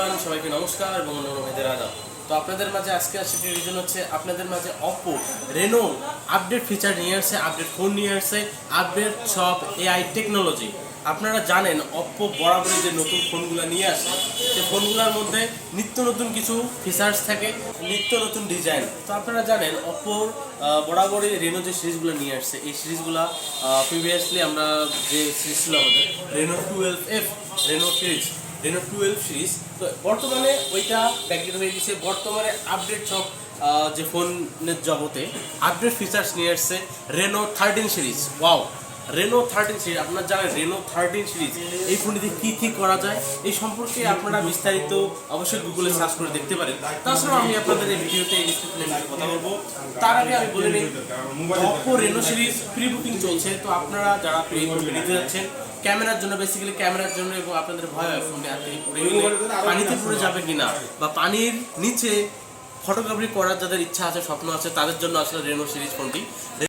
Everyone, সবাইকে নমস্কার এবং অনুরোধের আদাব। তো আপনাদের মাঝে আজকে আসছে রিজন হচ্ছে আপনাদের মাঝে OPPO Reno আপডেট ফিচার নিয়ে আসছে, আপডেট ফোন নিয়ে আসছে, আপডেট সব এআই টেকনোলজি। আপনারা জানেন OPPO বরাবরই যে নতুন ফোনগুলো নিয়ে আসে, সেই ফোনগুলোর মধ্যে নিত্য নতুন কিছু ফিচার্স থাকে, নিত্য নতুন ডিজাইন। তো আপনারা জানেন OPPOর বরাবরই রেনো যে সিরিজগুলো নিয়ে আসছে, এই সিরিজগুলো প্রিভিয়াসলি আমরা যে সিরিজ ছিল আমাদের রেনো 12 সিরিজ, তো বর্তমানে ওইটা ব্যাকডেট হয়ে গেছে। বর্তমানে আপডেট সব যে ফোনের জগতে আপডেট ফিচার্স নিয়ে আসছে Reno 13 series. Wow, Reno 13 series. আপনারা জানেন রেনো 13 সিরিজ এই ফোনটিতে কী কী করা যায় এই সম্পর্কে আপনারা বিস্তারিত অবশ্যই গুগলে সার্চ করে দেখতে পারেন। তাছাড়াও আমি আপনাদের এই ভিডিওতে এই ডিসক্রিপশনে কথা বলবো। তার আগে আমি বলে নিই, OPPO Reno series pre booking চলছে। তো আপনারা যারা প্রি বুকিং নিতে যাচ্ছেন ক্যামেরার জন্য, বেসিক্যালি ক্যামেরার জন্য, এবং আপনাদের ভয় হয় ফোনটি পানিতে পড়ে যাবে কিনা বা পানির নিচে ফটোগ্রাফি করার যাদের ইচ্ছা আছে, স্বপ্ন আছে, তাদের জন্য আসলে রেনো সিরিজ ফোনটি।